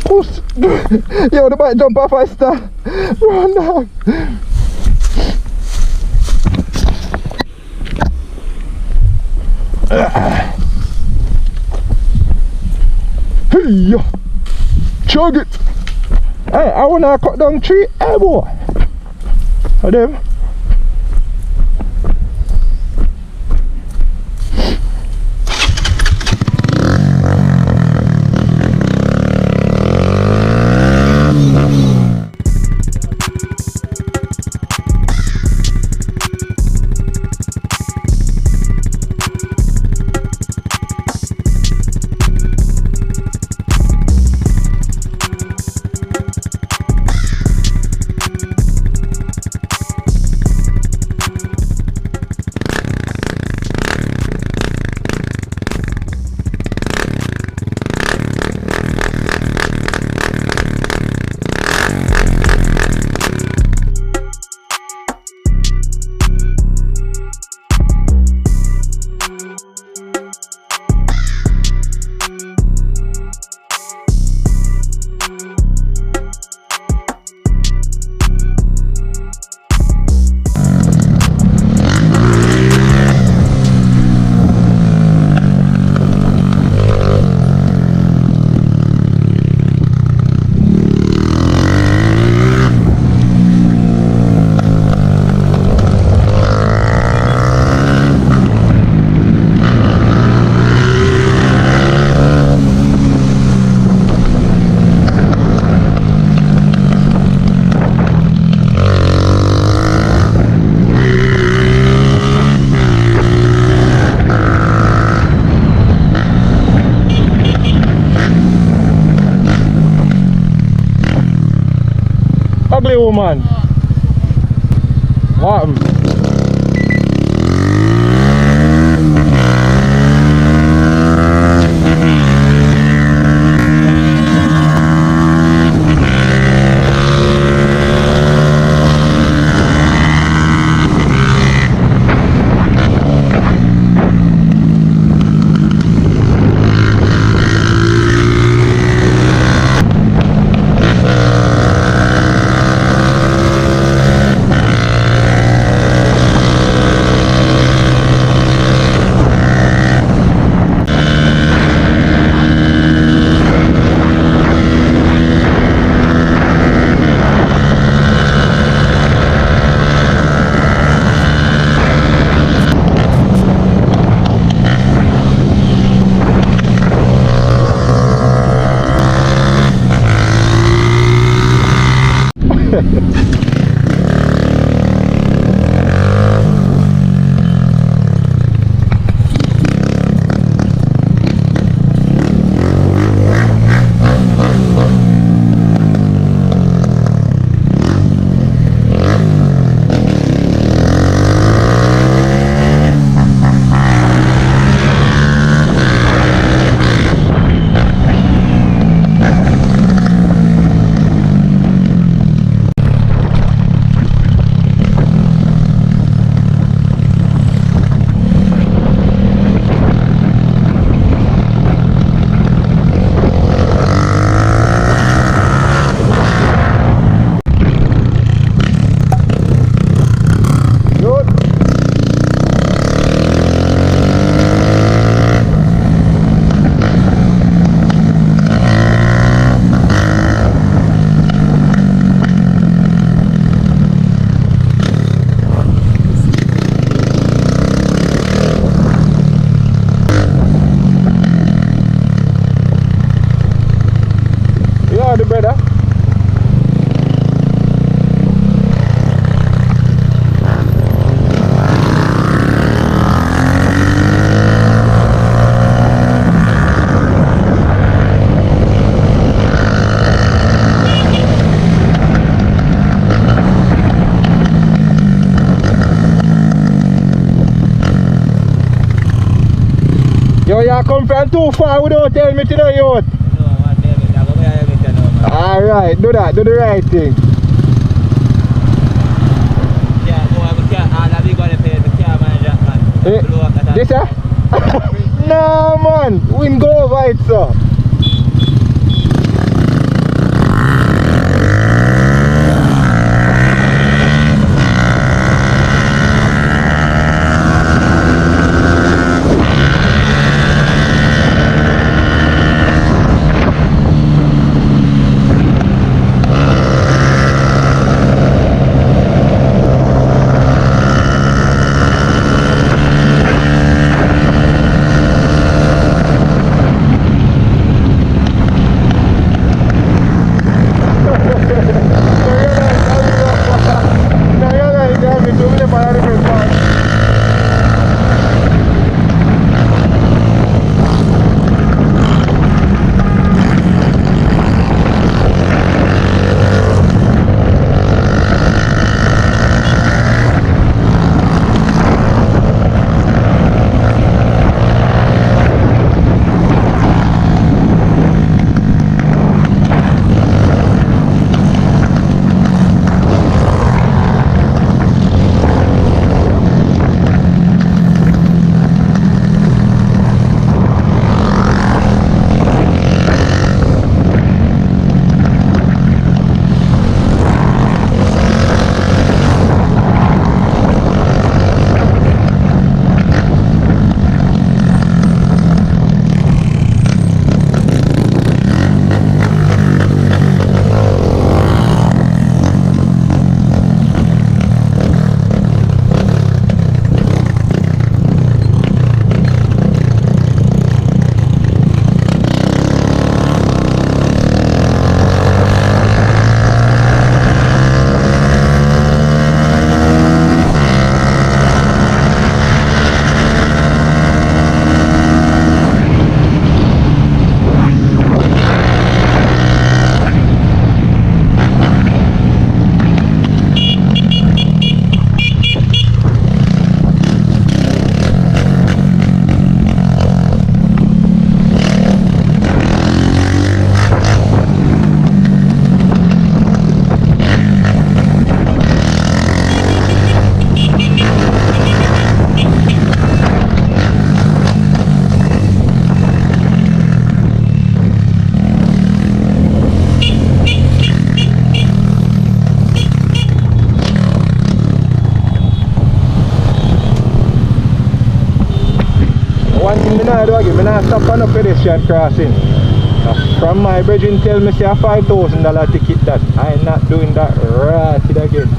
Puss! Yo, the bike jump off faster! Run down! Hey, yo! Chug it! Hey, I wanna cut down tree. Hey, boy! How them? Ugly woman. What? Brother. Yo, you come from too far without telling me to the youth. Alright, do that, do the right thing. This no man, wind go over it so. I do again? I not stop on a pedestrian crossing. From my brethren tell me say a $5,000 ticket that. I ain't not doing that right again.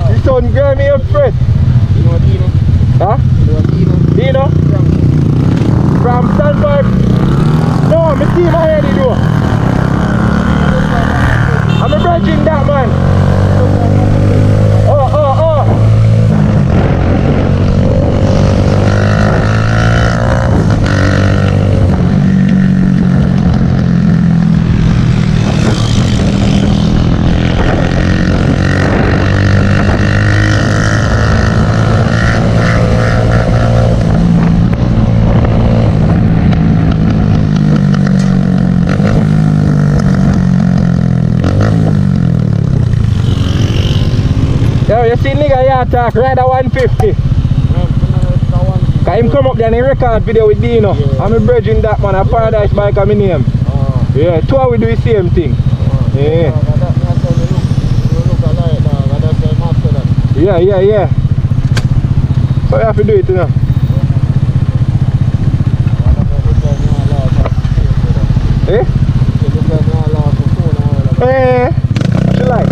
This son girl me up Fred. You know Dino? Huh? You know Dino? Dino? From Stanford? No, me see my head do. I'm a bridging that man. Oh. Yo, you see nigga here talk right at 150. Cause him come up there and he record video with Dino. Yeah. I'm a bridging that man, a Paradise Bike and my name. Yeah, two we do the same thing. Yeah. So you have to do it, you know. Eh? What you like?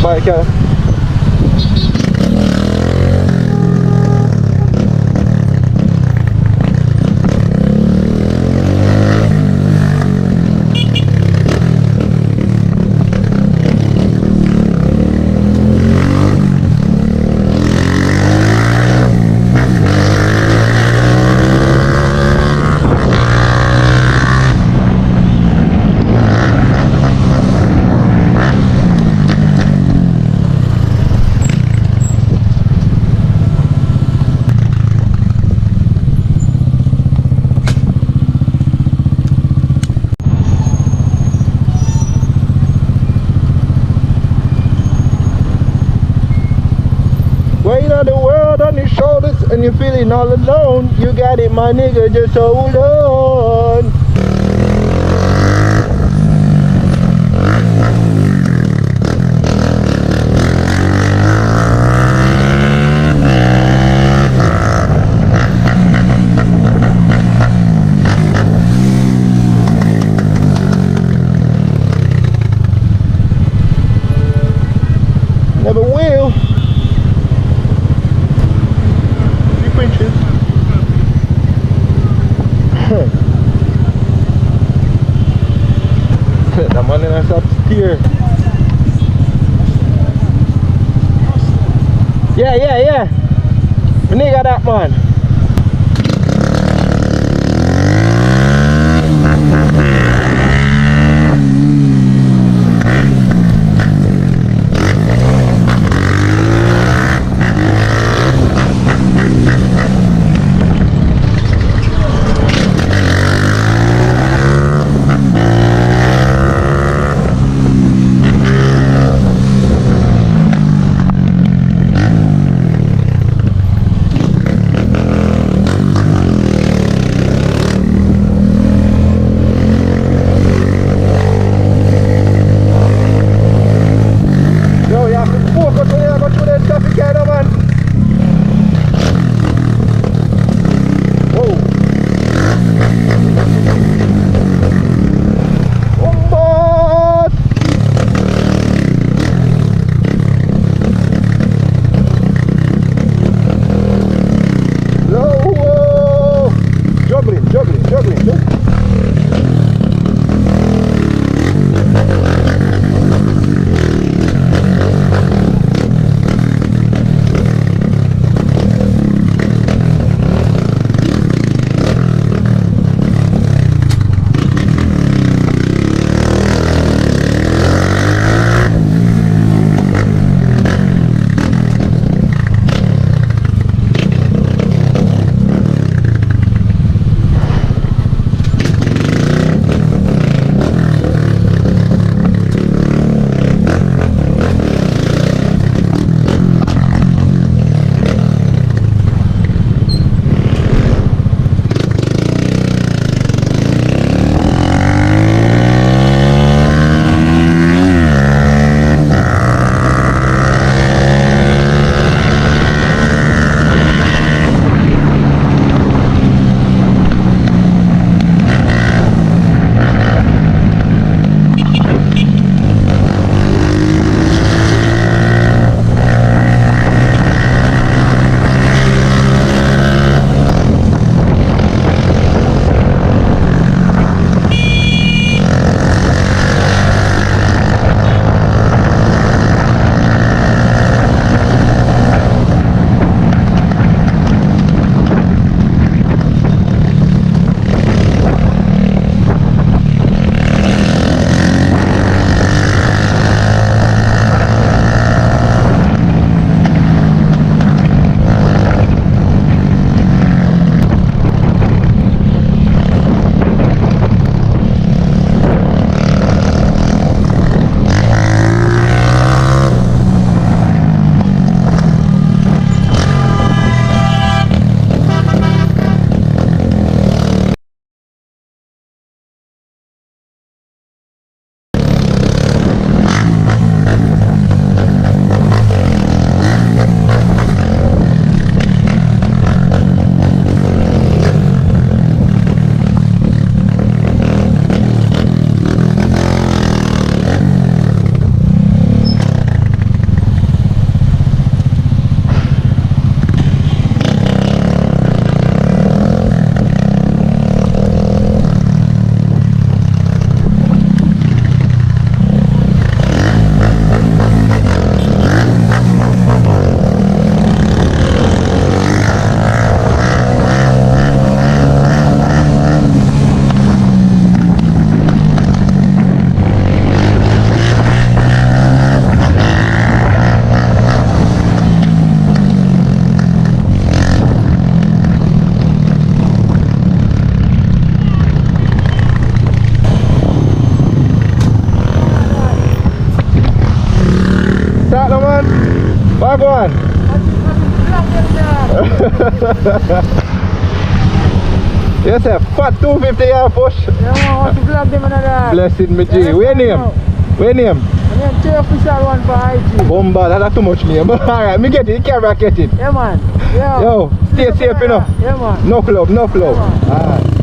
Bike, the world on his shoulder. this and you're feeling all alone, you got it, my nigga, just hold on. Never will. Three pinches. The man in a top steer. Yeah. We nigga that man. Wagwan. Yes, sir. Fat 250 yard push. Yeah, man, want to vlog them another. Blessing me, G. Where name? Where name? My name J official one for IG. Bomba, that's too much name. Alright, me get it. You can't get it. Yeah, man. Yeah. Yo, stay safe, you know. Yeah, man. No club, no club. Yeah, man. Alright.